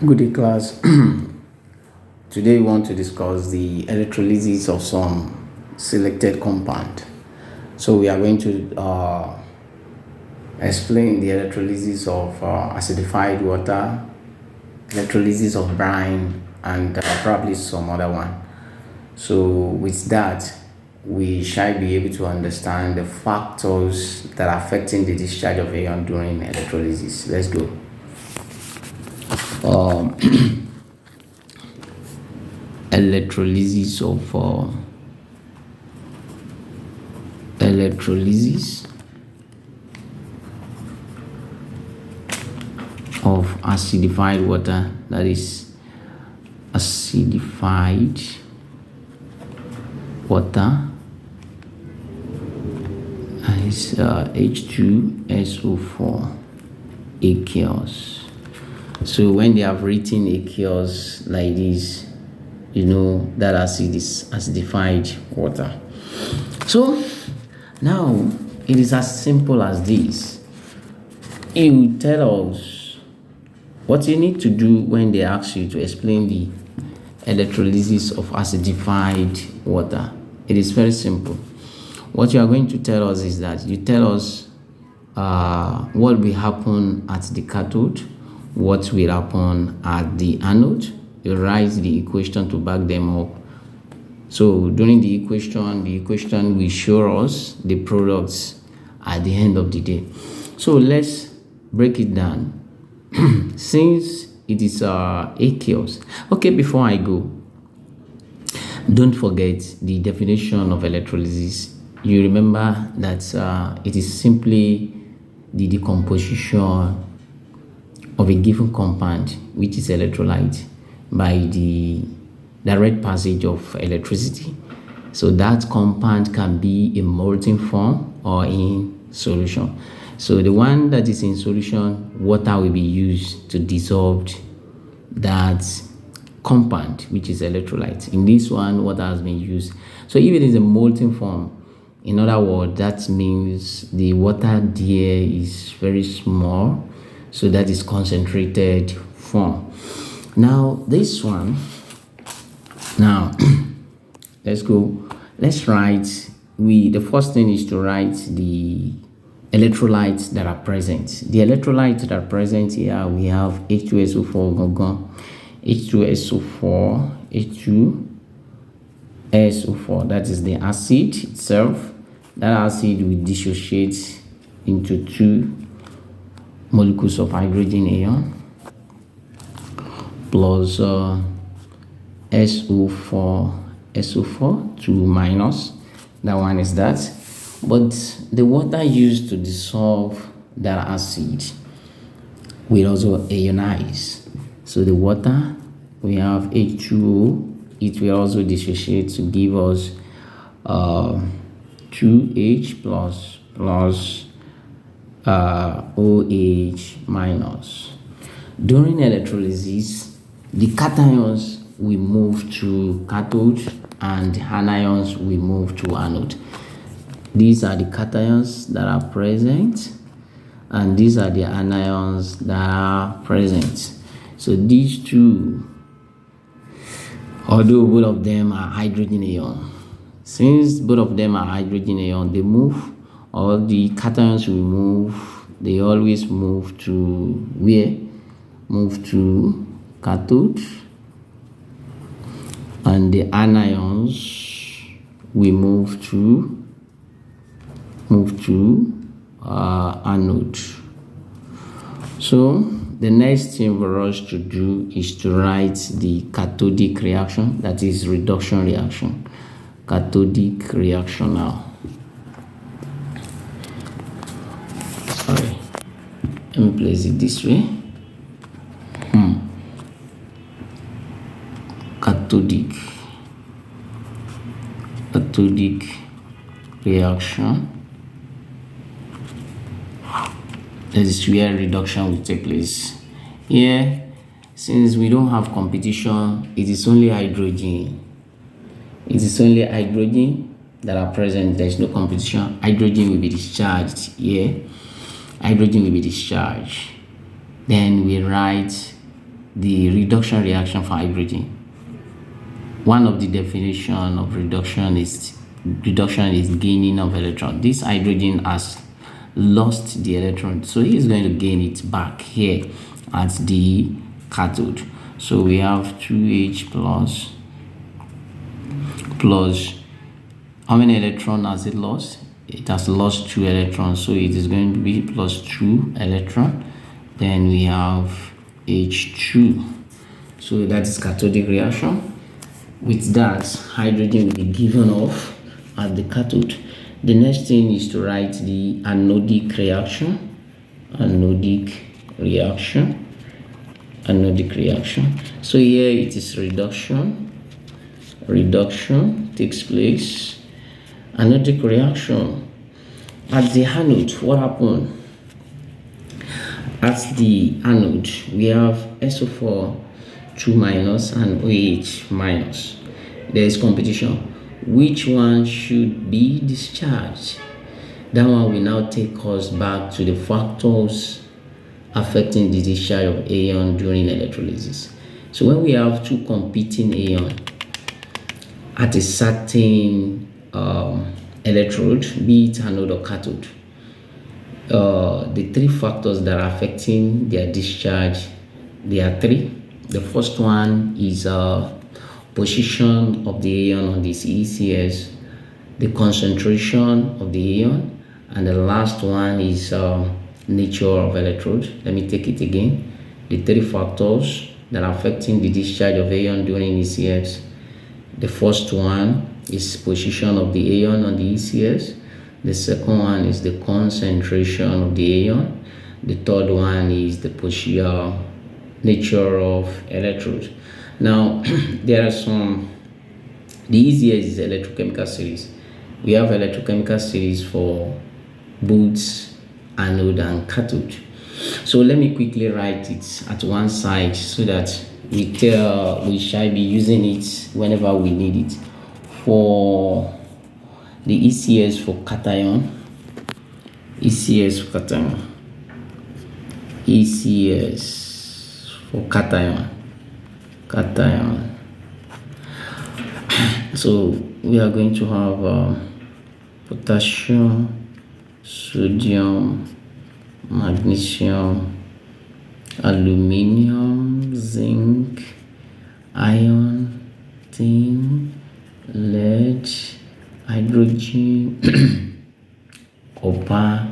Good day, class. Today, we want to discuss the electrolysis of some selected compound. So, we are going to explain the electrolysis of acidified water, electrolysis of brine, and probably some other one. So, with that, we shall be able to understand the factors that are affecting the discharge of ion during electrolysis. Let's go. Electrolysis of acidified water, that is acidified water is H2SO4 aqueous. So when they have written aqueous like this, you know that acid is acidified water. So now it is as simple as this. It will tell us what you need to do when they ask you to explain the electrolysis of acidified water. It is very simple. What you are going to tell us is that you tell us what will happen at the cathode, what will happen at the anode. You write the equation to back them up. So during the equation will show us the products at the end of the day. So let's break it down. Since it is aqueous. Okay, before I go, don't forget the definition of electrolysis. You remember that it is simply the decomposition of a given compound, which is electrolyte, by the direct passage of electricity. So that compound can be in molten form or in solution. So the one that is in solution, water will be used to dissolve that compound, which is electrolyte. In this one, water has been used. So if it is a molten form, in other words, that means the water there is very small, so that is concentrated form. Now this one, let's go. Let's write. The first thing is to write the electrolytes that are present. The electrolytes that are present here, we have H2SO4, H2SO4, H2SO4. That is the acid itself. That acid will dissociate into two molecules of hydrogen ion plus SO4, 2 minus. That one is that. But the water used to dissolve that acid will also ionize. So the water, we have H2O, it will also dissociate to give us 2H plus OH minus. During electrolysis, the cations will move to cathode and anions will move to anode. These are the cations that are present and these are the anions that are present. So these two, although both of them are hydrogen ion, since both of them are hydrogen ion, they move, all the cations will move, they always move to where? Move to cathode, and the anions will move to anode. So the next thing for us to do is to write the cathodic reaction, that is reduction reaction. Cathodic reaction now. Sorry, let me place it this way. Cathodic reaction. That is where reduction will take place. Here, since we don't have competition, it is only hydrogen. It is only hydrogen that are present. There is no competition. Hydrogen will be discharged here. Hydrogen will be discharged. Then we write the reduction reaction for hydrogen. One of the definition of reduction is gaining of electron. This hydrogen has lost the electron, so he is going to gain it back here at the cathode. So we have 2H plus how many electrons has it lost? It has lost 2 electrons, so it is going to be plus 2 electron. Then we have H2. So that is cathodic reaction. With that, hydrogen will be given off at the cathode. The next thing is to write the anodic reaction. Anodic reaction. So here it is reduction. Reduction takes place. Anodic reaction. At the anode, what happened? At the anode, we have SO4 2 minus and OH minus. There is competition. Which one should be discharged? That one will now take us back to the factors affecting the discharge of ion during electrolysis. So when we have two competing ions at a certain electrode, be it anode or cathode, the three factors that are affecting their discharge, there are three. The first one is position of the ion on this ECS, the concentration of the ion, and the last one is nature of electrode. Let me take it again. The three factors that are affecting the discharge of ion during ECS. The first one is position of the ion on the ECS. The second one is the concentration of the ion. The third one is the nature of electrode. Now, there are some, the easiest is electrochemical series. We have electrochemical series for both anode and cathode. So let me quickly write it at one side so that we shall be using it whenever we need it. For the ECS for cation, ECS for cation. So we are going to have potassium, sodium, magnesium, aluminium, zinc, iron, tin, lead, hydrogen, copper,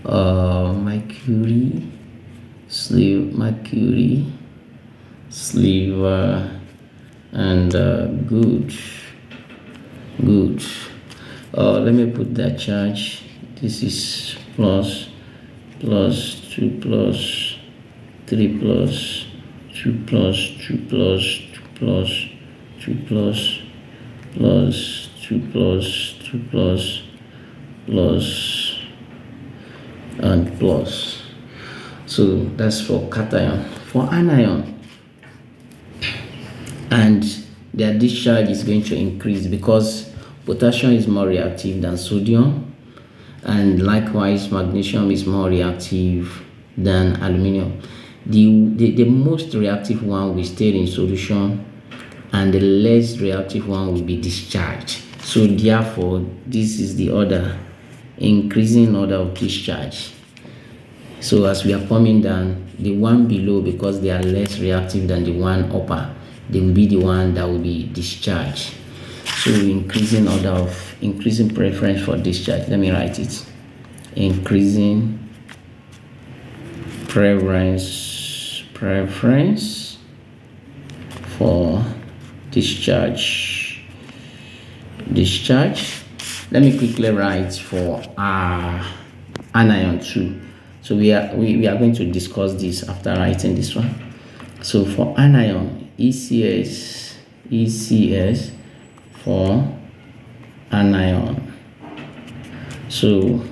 mercury, silver, and good. Let me put that charge. This is plus 2 plus 3 plus 2 plus 2 plus 2 plus 2 plus plus 2 plus 2 plus and plus. So that's for cation. For anion, and their discharge is going to increase because potassium is more reactive than sodium, and likewise magnesium is more reactive than aluminium. The most reactive one will stay in solution, and the less reactive one will be discharged. So therefore, this is the order, increasing order of discharge. So as we are coming down, the one below, because they are less reactive than the one upper, they will be the one that will be discharged. So increasing order of increasing preference for discharge. Let me write it. Increasing preference for discharge. Let me quickly write for anion 2. So we are going to discuss this after writing this one. So for anion, ECS for anion. So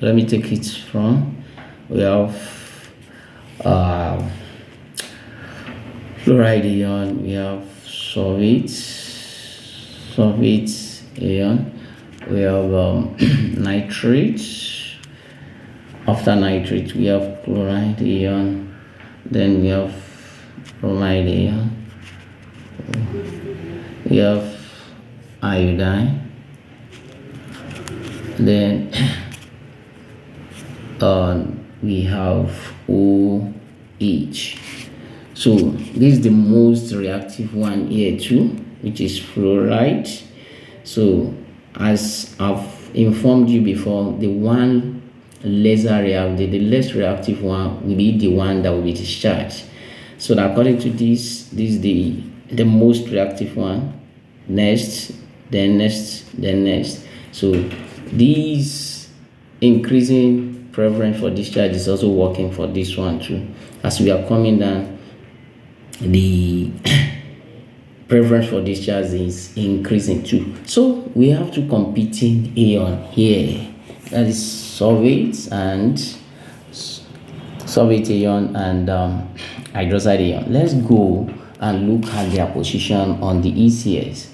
let me take it from, we have fluoride ion, we have solvate ion, we have nitrate. After nitrate, we have chloride ion, then we have bromide ion. We have iodine. Then we have OH. So this is the most reactive one here too, which is fluoride. So as I've informed you before, the one lesser reactive, the less reactive one will be the one that will be discharged. So according to this is the most reactive one. Next, then next, then next. So these increasing preference for discharge is also working for this one too. As we are coming down, the preference for discharge is increasing too. So we have two competing ion here, that is solvate ion and hydroxide ion. Let's go and look at their position on the ECS.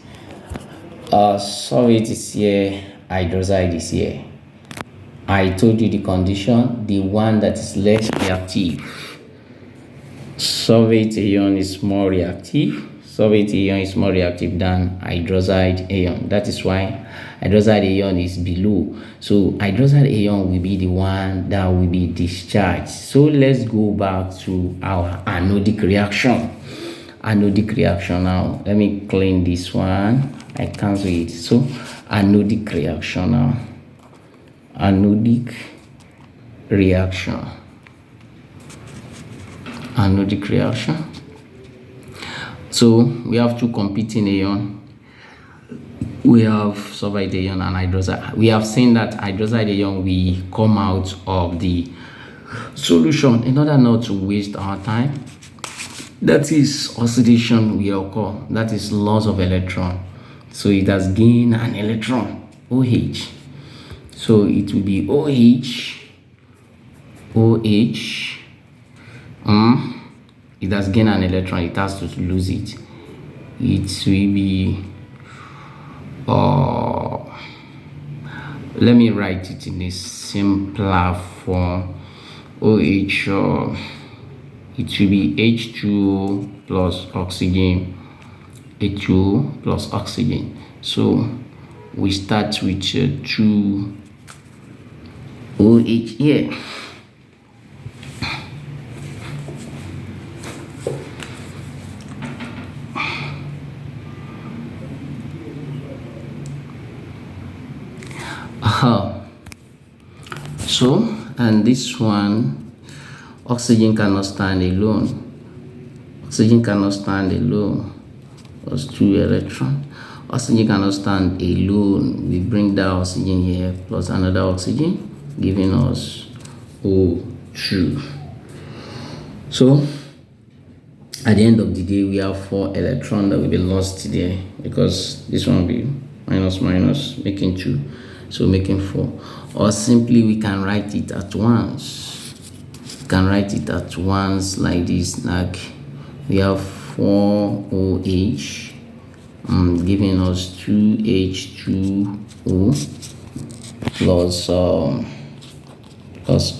Solvate is here, hydroxide is here. I told you the condition, the one that is less reactive. Solvate ion is more reactive. Solvate ion is more reactive than hydroxide ion. That is why hydroxide ion is below. So hydroxide ion will be the one that will be discharged. So let's go back to our anodic reaction. Anodic reaction now. Let me clean this one. I cancel it. So anodic reaction now. Anodic reaction. Anodic reaction. So we have two competing ion. We have sulfide ion and hydroxide. We have seen that hydroxide ion will come out of the solution in order not to waste our time. That is oxidation will occur. That is loss of electron. So it has gained an electron, OH. So it will be OH. It has gained an electron, it has to lose it. It will be let me write it in a simpler form. OH, it will be H2O plus oxygen. H2O plus oxygen. So we start with 2 OH here. So, and this one, oxygen cannot stand alone. Oxygen cannot stand alone. Plus 2 electrons. Oxygen cannot stand alone. We bring that oxygen here plus another oxygen, giving us O2. So, at the end of the day, we have 4 electrons that will be lost there, because this one will be minus minus, making 2. So making 4. Or simply we can write it at once. We can write it at once like this. Like we have 4 OH, giving us 2 H2O plus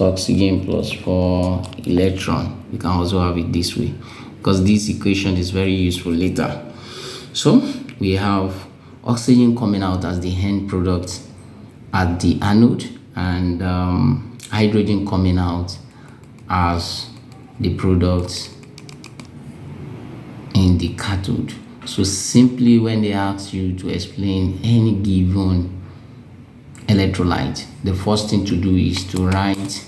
oxygen plus 4 electron. We can also have it this way, because this equation is very useful later. So we have oxygen coming out as the end product at the anode, and hydrogen coming out as the product in the cathode. So simply when they ask you to explain any given electrolyte, the first thing to do is to write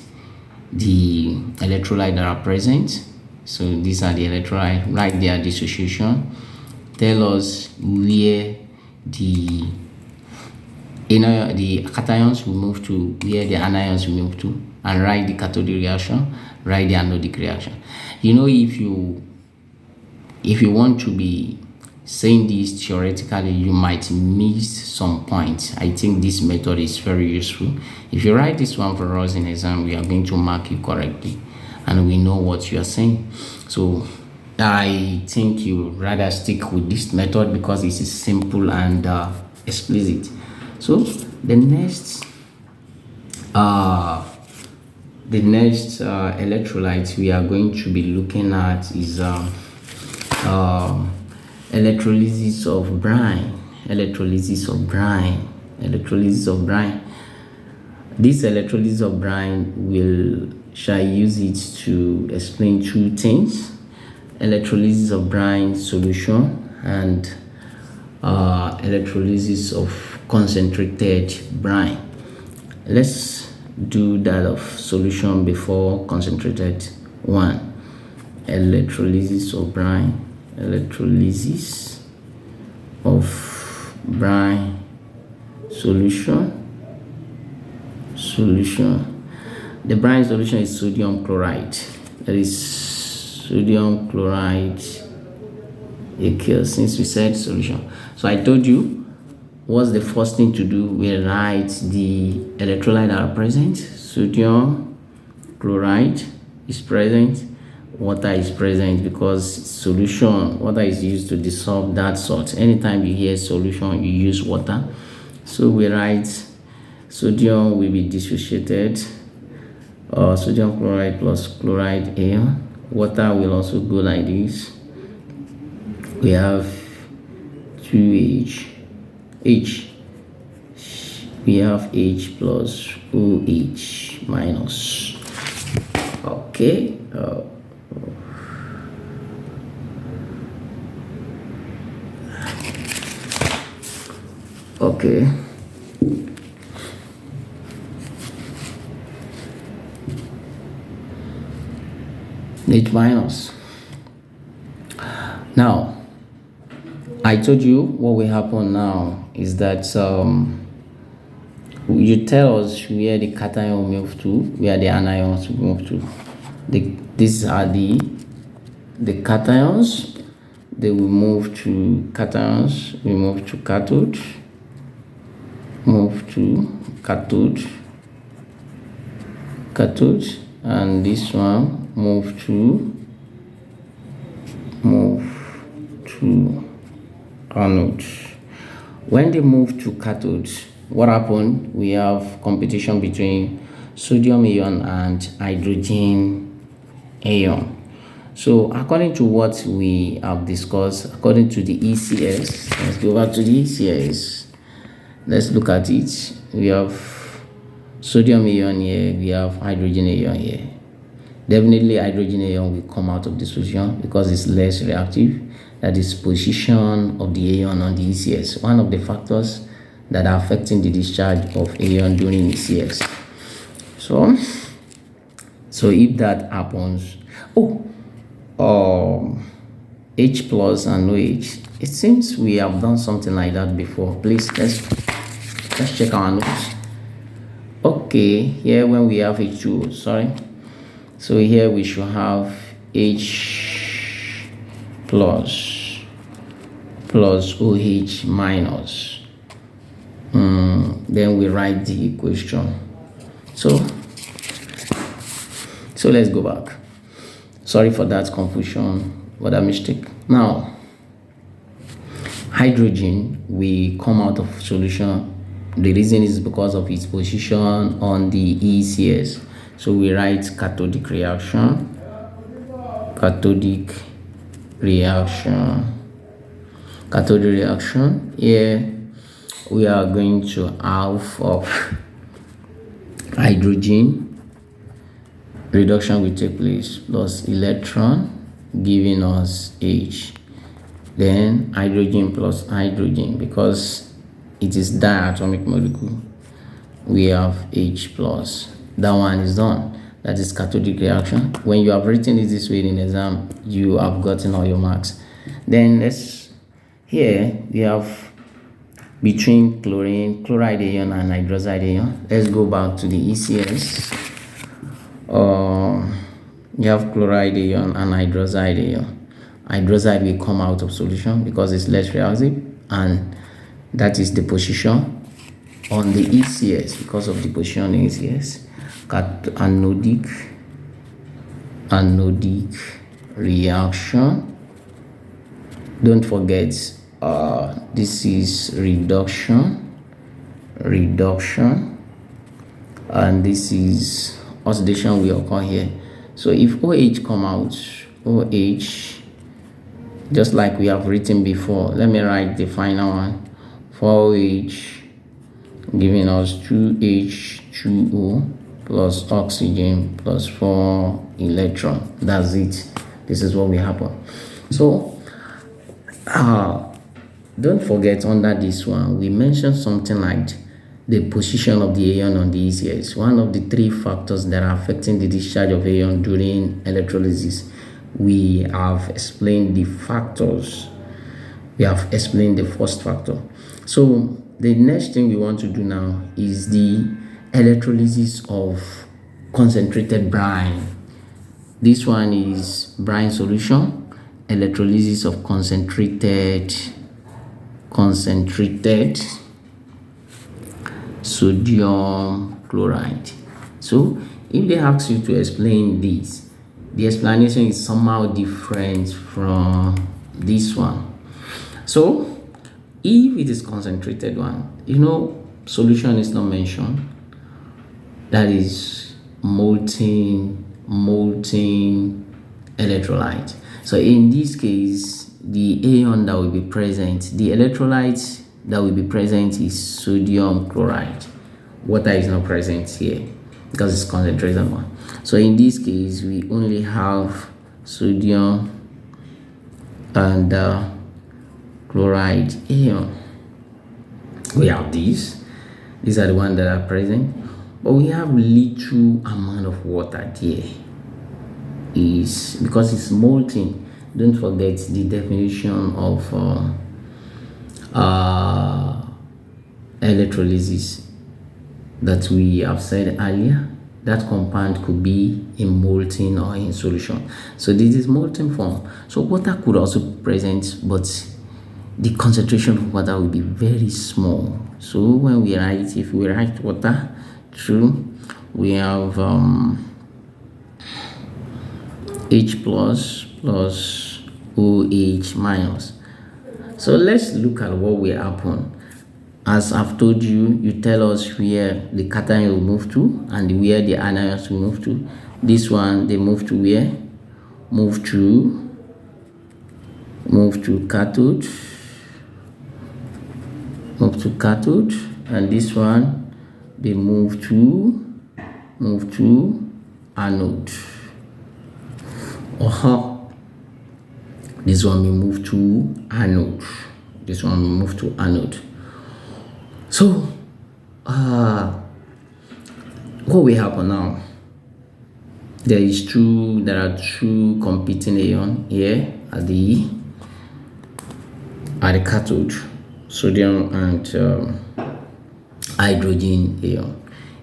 the electrolyte that are present. So these are the electrolyte, write their dissociation, tell us where the cations will move to, where the anions will move to, and write the cathodic reaction, write the anodic reaction. You know, if you want to be saying this theoretically, you might miss some points. I think this method is very useful. If you write this one for us in exam, we are going to mark you correctly, and we know what you are saying. So I think you rather stick with this method because it is simple and explicit. So the the next electrolyte we are going to be looking at is electrolysis of brine. Electrolysis of brine. Electrolysis of brine. This electrolysis of brine shall use it to explain two things: electrolysis of brine solution and electrolysis of concentrated brine. Let's do that of solution before concentrated one. Electrolysis of brine. Electrolysis of brine solution. The brine solution is sodium chloride. That is sodium chloride aqueous, since we said solution. So I told you what's the first thing to do. We write the electrolyte that are present. Sodium chloride is present, water is present, because solution, water is used to dissolve that salt. Anytime you hear solution, you use water. So we write sodium will be dissociated, sodium chloride plus chloride ion. Water will also go like this. We have 2H. We have H plus OH minus. Okay. Okay. H minus. Now, I told you what will happen now is that you tell us where the cation will move to, where the anions will move to. These are the cations. They will move to cations. We move to cathode. Move to cathode. And this one move to anode. When they move to cathode, what happened? We have competition between sodium ion and hydrogen ion. So according to what we have discussed, according to the ECS, let's go back to the ECS. Let's look at it. We have sodium ion here, we have hydrogen ion here. Definitely hydrogen ion will come out of the solution because it's less reactive. That is position of the ion on the ECS. One of the factors that are affecting the discharge of ion during ECS. So if that happens, H plus and OH. It seems we have done something like that before. Please let's check our notes. Okay, here when we have H2O, sorry. So here we should have H plus OH minus. Then we write the equation. So let's go back. Sorry for that confusion, for that mistake. Now, hydrogen will come out of solution. The reason is because of its position on the ECS. So we write cathodic reaction. Cathodic reaction. Here we are going to half of hydrogen. Reduction will take place plus electron, giving us H. Then hydrogen plus hydrogen, because it is diatomic molecule, we have H plus. That one is done. That is cathodic reaction. When you have written it this way in exam, you have gotten all your marks. Then here we have between chloride ion and hydroxide ion. Let's go back to the ECS. You have chloride ion and hydroxide ion. Hydroxide will come out of solution because it's less reactive, and that is the position on the ECS. Because of the position on the ECS, anodic reaction. Don't forget, this is reduction, and this is oxidation will occur here. So if OH come out, OH, just like we have written before, let me write the final one. 4OH giving us 2H2O plus oxygen plus 4 electron. That's it. This is what will happen. So don't forget, under this one we mentioned something like the position of the ion on the ECS, one of the three factors that are affecting the discharge of ion during electrolysis. We have explained the factors. We have explained the first factor. So the next thing we want to do now is the electrolysis of concentrated brine. This one is brine solution, electrolysis of concentrated sodium chloride. So if they ask you to explain this, the explanation is somehow different from this one. So if it is concentrated one, solution is not mentioned. That is molten electrolyte. So in this case, the ion that will be present, the electrolyte that will be present is sodium chloride. Water is not present here because it's concentrated one. So in this case, we only have sodium and chloride ion. We have these are the ones that are present, but we have little amount of water there. Is because it's molten. Don't forget the definition of electrolysis that we have said earlier. That compound could be in molten or in solution. So this is molten form. So water could also be present, but the concentration of water will be very small. So when we write, if we write water through, we have H plus OH minus. So let's look at what will happen. As I've told you, you tell us where the cation will move to and where the anions will move to. This one, they move to where? Move to cathode. Move to cathode. And this one, they move to anode. This one will move to anode. This one will move to anode. So, what will happen now? There are two competing ions here at the cathode, sodium and hydrogen ion.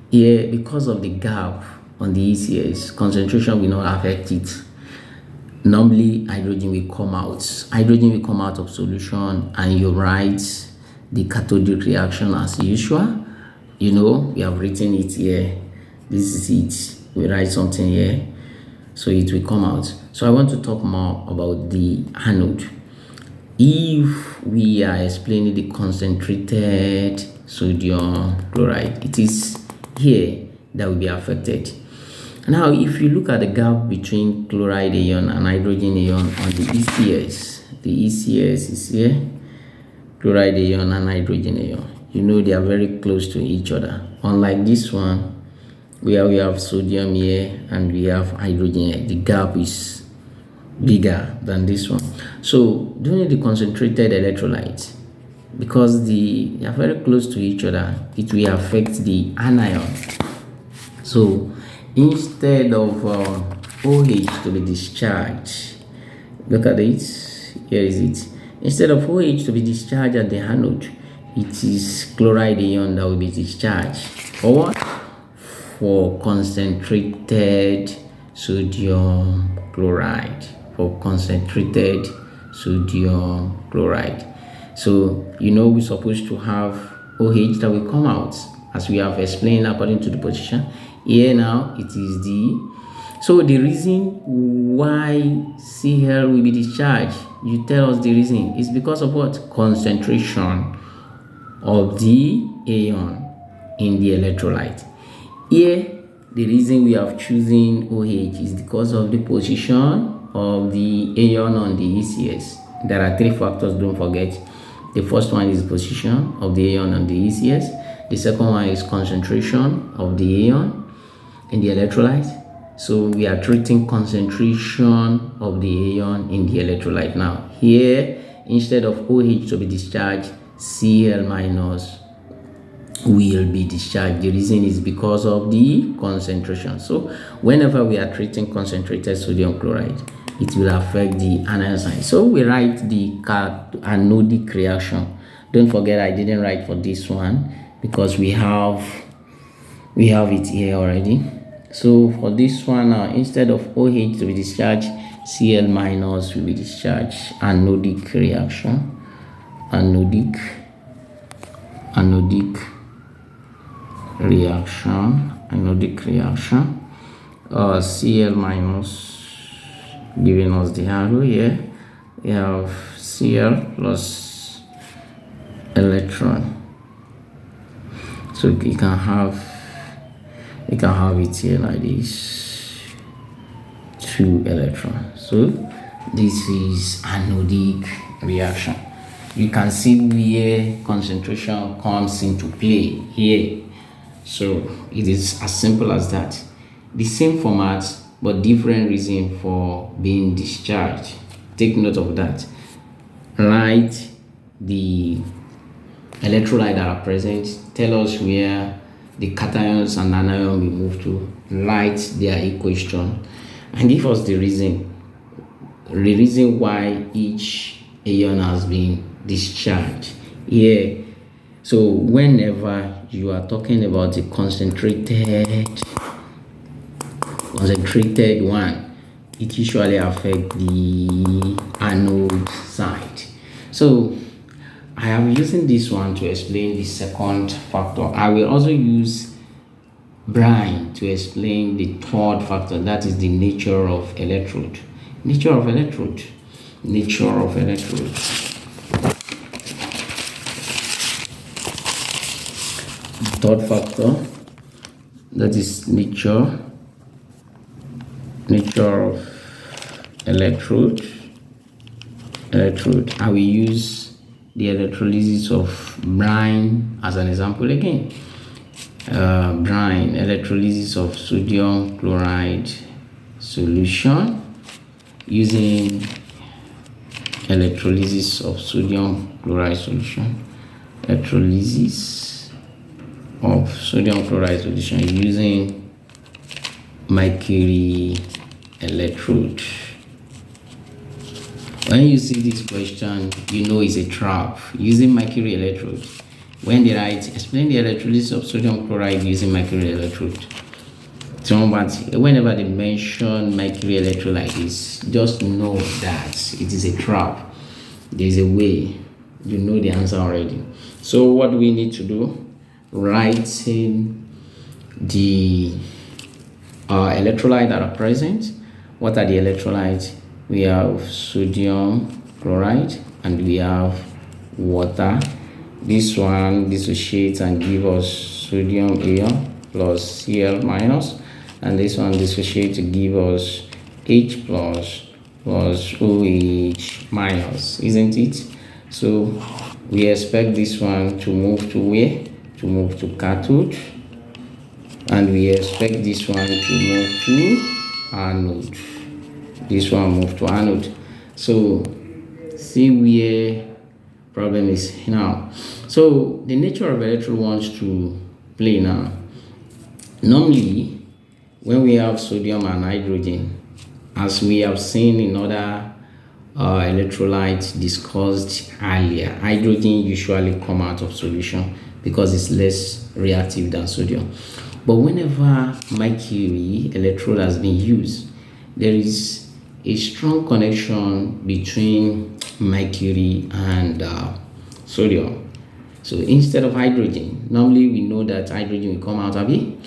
Here, because of the gap on the ECS, concentration will not affect it. Normally, hydrogen will come out. Hydrogen will come out of solution, and you write the cathodic reaction as usual. We have written it here. This is it. We write something here, so it will come out. So I want to talk more about the anode. If we are explaining the concentrated sodium chloride, it is here that will be affected. Now, if you look at the gap between chloride ion and hydrogen ion on the ECS is here, chloride ion and hydrogen ion. They are very close to each other. Unlike this one, where we have sodium here and we have hydrogen here, the gap is bigger than this one. So, during the concentrated electrolyte, because they are very close to each other, it will affect the anion. So, instead of OH to be discharged, look at it, here is it. Instead of OH to be discharged at the anode, it is chloride ion that will be discharged. For what? For concentrated sodium chloride. So, we're supposed to have OH that will come out, as we have explained according to the position. Here now, it is so the reason why Cl will be discharged, you tell us the reason, is because of what? Concentration of the ion in the electrolyte. Here, The reason we have chosen OH is because of the position of the ion on the ECS. There are three factors, don't forget. The first one is position of the ion on the ECS. The second one is concentration of the ion in the electrolyte. So we are treating concentration of the ion in the electrolyte. Now here, instead of OH to be discharged, Cl minus will be discharged. The reason is because of the concentration. So whenever we are treating concentrated sodium chloride, it will affect the anion sign. So we write the anodic reaction. Don't forget, I didn't write for this one because we have it here already. So for this one now, instead of OH to be discharged, Cl minus will be discharged. Anodic reaction. Anodic reaction. Cl minus giving us the arrow here. We have Cl plus electron. So you can have it here like this, 2 electrons. So this is anodic reaction. You can see where concentration comes into play here. So it is as simple as that. The same format but different reason for being discharged. Take note of that. Write the electrolyte that are present. Tell us where the cations and anion will move to. Write their equation and give us the reason why each ion has been discharged here. So whenever you are talking about the concentrated one, it usually affects the anode side. So I am using this one to explain the second factor. I will also use brine to explain the third factor, that is the nature of electrode. Third factor, that is nature of electrode. I will use the electrolysis of brine as an example again. Brine, electrolysis of sodium chloride solution using electrolysis of sodium chloride solution. Electrolysis of sodium chloride solution using mercury electrode. When you see this question, you know it's a trap. Using mercury electrode. When they write, explain the electrolysis of sodium chloride using mercury electrode. So, but whenever they mention mercury electrode like this, just know that it is a trap. There is a way. You know the answer already. So what do we need to do? Writing the electrolyte that are present. What are the electrolytes? We have sodium chloride and we have water. This one dissociates and give us sodium ion plus Cl minus, and this one dissociates to give us H plus OH minus, isn't it? So we expect this one to move to where? To move to cathode, and we expect this one to move to anode. This one move to anode. So see where problem is now. So the nature of electrode wants to play now. Normally, when we have sodium and hydrogen, as we have seen in other electrolytes discussed earlier, hydrogen usually come out of solution because it's less reactive than sodium. But whenever mercury electrode has been used, there is a strong connection between mercury and sodium. So instead of hydrogen, normally we know that hydrogen will come out of it.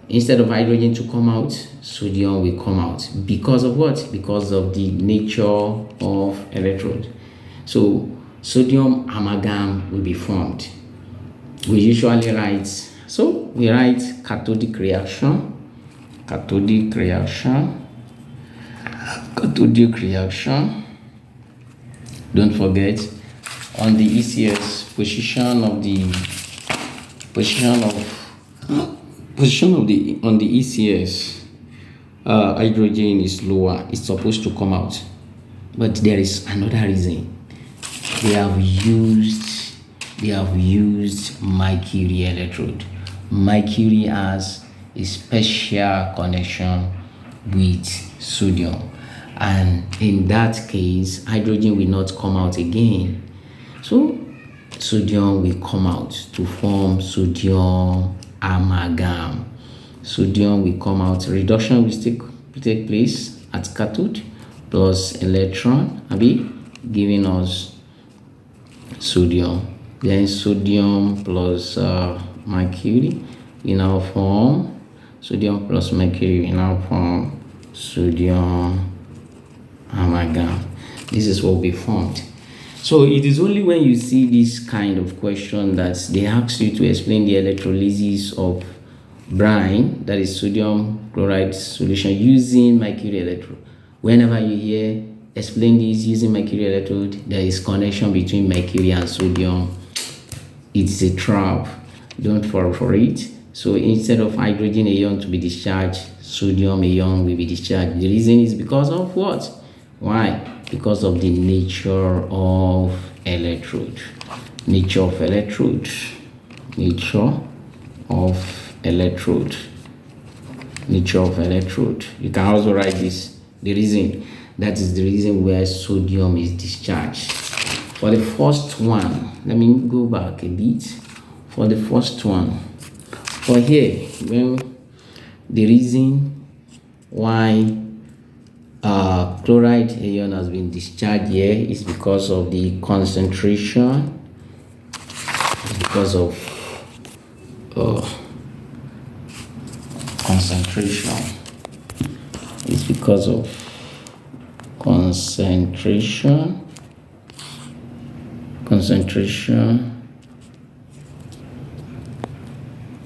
Instead of hydrogen to come out, sodium will come out. Because of what? Because of the nature of electrode. So sodium amalgam will be formed. We usually write, so we write cathodic reaction cathodic reaction. Cathodic reaction. Don't forget, on the ECS, on the ECS, hydrogen is lower. It's supposed to come out, but there is another reason. They have used mercury electrode. Mercury has a special connection with sodium, and in that case hydrogen will not come out again, so sodium will come out to form sodium amalgam. Sodium will come out, reduction will take place at cathode, plus electron giving us sodium. Then sodium plus mercury in our form, sodium plus mercury in our form sodium amalgam. This is what will be formed. So it is only when you see this kind of question that they ask you to explain the electrolysis of brine, that is sodium chloride solution, using mercury electrode. Whenever you hear explain this using mercury electrode, there is connection between mercury and sodium. It's a trap. Don't fall for it. So instead of hydrogen ion to be discharged, sodium ion will be discharged. The reason is because of what? Why? Because of the nature of electrode. Nature of electrode. Nature of electrode. Nature of electrode. You can also write this. The reason. That is the reason where sodium is discharged. For the first one, let me go back a bit. For the first one, for here, well, the reason why chloride ion has been discharged here is because of the concentration. It's because of concentration. It's because of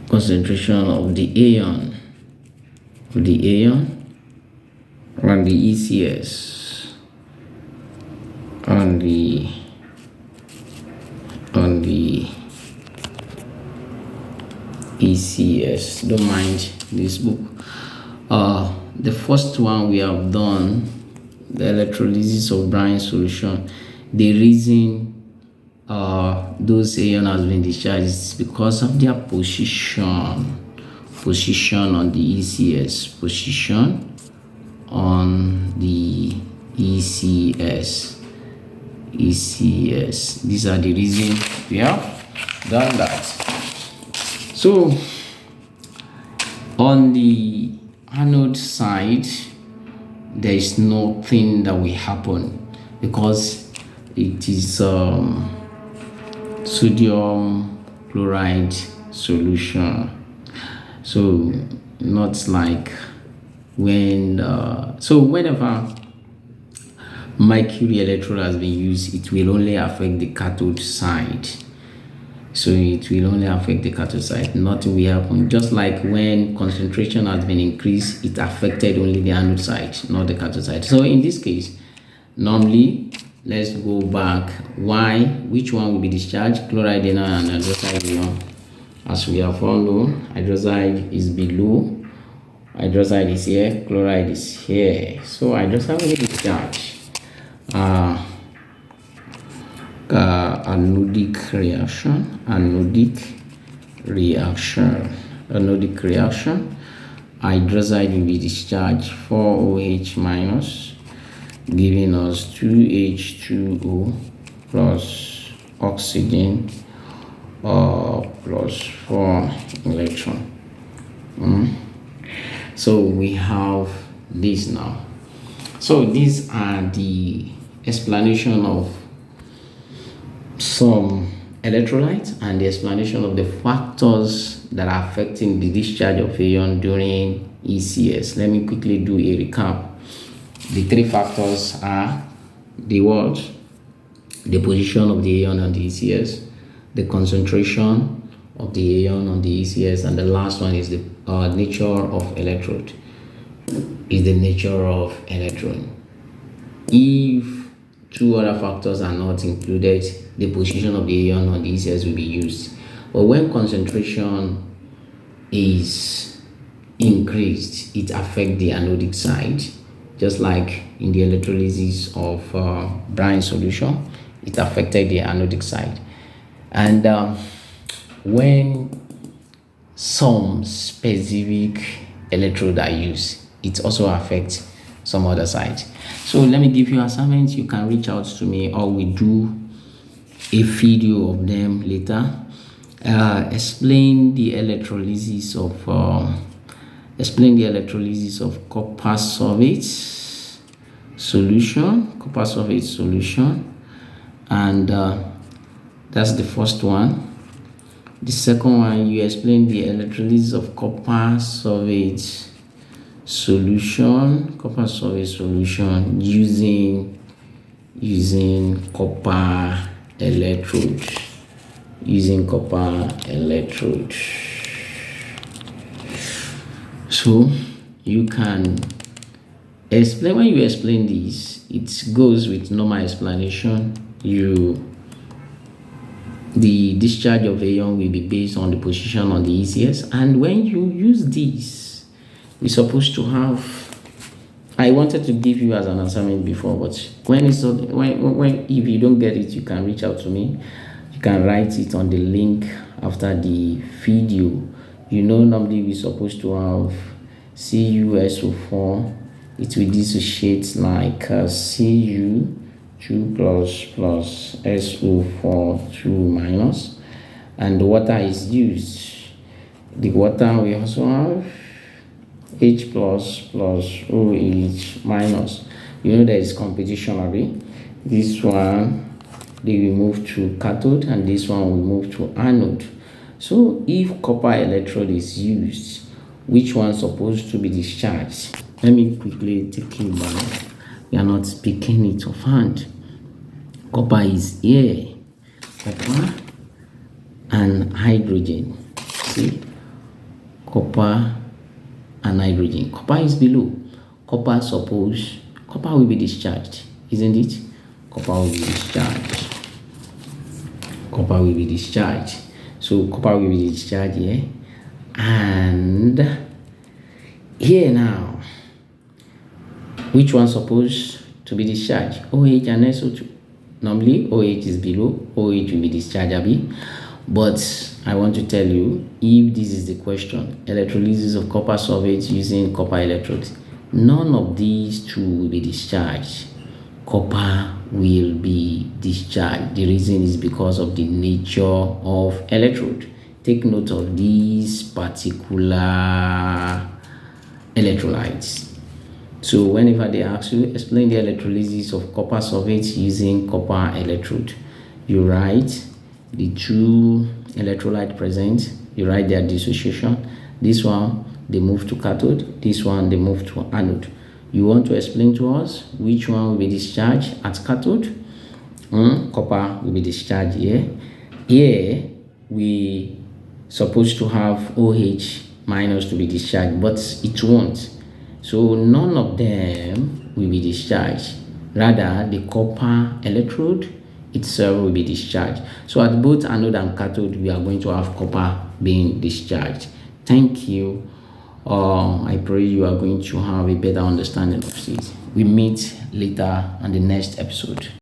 concentration of the ion on the ECS, on the ECS. Don't mind this book. The first one we have done, the electrolysis of brine solution. The reason those ion has been discharged is because of their position on the ECS, position on the ECS. These are the reasons we have done that. So on the anode side, there is nothing that will happen because it is sodium chloride solution. So not like when so whenever mercury electrode has been used, it will only affect the cathode side. So it will only affect the cathode side. Nothing will happen. Just like when concentration has been increased, it affected only the anode side, not the cathode side. So in this case, normally, let's go back. Which one will be discharged? Chloride ion and hydroxide ion. As we have all known, hydroxide is below, hydroxide is here, chloride is here. So hydroxide will be discharged. Anodic reaction. Hydroxide will be discharged 4OH minus, giving us 2H2O plus oxygen plus 4 electron. So we have this now. So these are the explanation of some electrolytes and the explanation of the factors that are affecting the discharge of ion during ECS. Let me quickly do a recap. The three factors are the position of the ion on the ECS, the concentration of the ion on the ECS, and the last one is the nature of electrode. is the nature of electron. If two other factors are not included, the position of the ion on the ECS will be used. But when concentration is increased, it affects the anodic side, just like in the electrolysis of brine solution, it affected the anodic side. And when some specific electrode are used, it also affects some other side. So let me give you assignments. You can reach out to me, or we do a video of them later. Explain the electrolysis of copper sulfate solution, and that's the first one. The second one, you explain the electrolysis of copper sulfate solution using copper electrode. So you can explain. When you explain this, it goes with normal explanation. The discharge of ion will be based on the position on the ECS, and when you use this, we're supposed to have, I wanted to give you as an assignment before, but when if you don't get it, you can reach out to me. You can write it on the link after the video. Normally we're supposed to have CuSO4. It will dissociate like Cu 2 plus SO4 2 minus, and the water is used. The water we also have H plus OH minus. There is competition already. This one they will move to cathode, and this one will move to anode. So if copper electrode is used, which one is supposed to be discharged? Let me quickly take you back. We are not speaking it offhand. Copper is here. Copper and hydrogen. See? Copper and hydrogen. Copper is below. Copper will be discharged, isn't it? Copper will be discharged. So copper will be discharged here. And here now, which one supposed to be discharged? OH and SO2. Normally OH is below, OH will be dischargeable. But I want to tell you, if this is the question, electrolysis of copper sulfate using copper electrodes, none of these two will be discharged. Copper will be discharged. The reason is because of the nature of electrode. Take note of these particular electrolytes. So whenever they ask you, explain the electrolysis of copper sulfate using copper electrode, you write the two electrolyte present, you write their dissociation. This one they move to cathode, this one they move to anode. You want to explain to us which one will be discharged at cathode? Copper will be discharged here. Here we supposed to have OH minus to be discharged, but it won't. So none of them will be discharged. Rather, the copper electrode itself will be discharged. So at both anode and cathode, we are going to have copper being discharged. Thank you. I pray you are going to have a better understanding of it. We meet later on the next episode.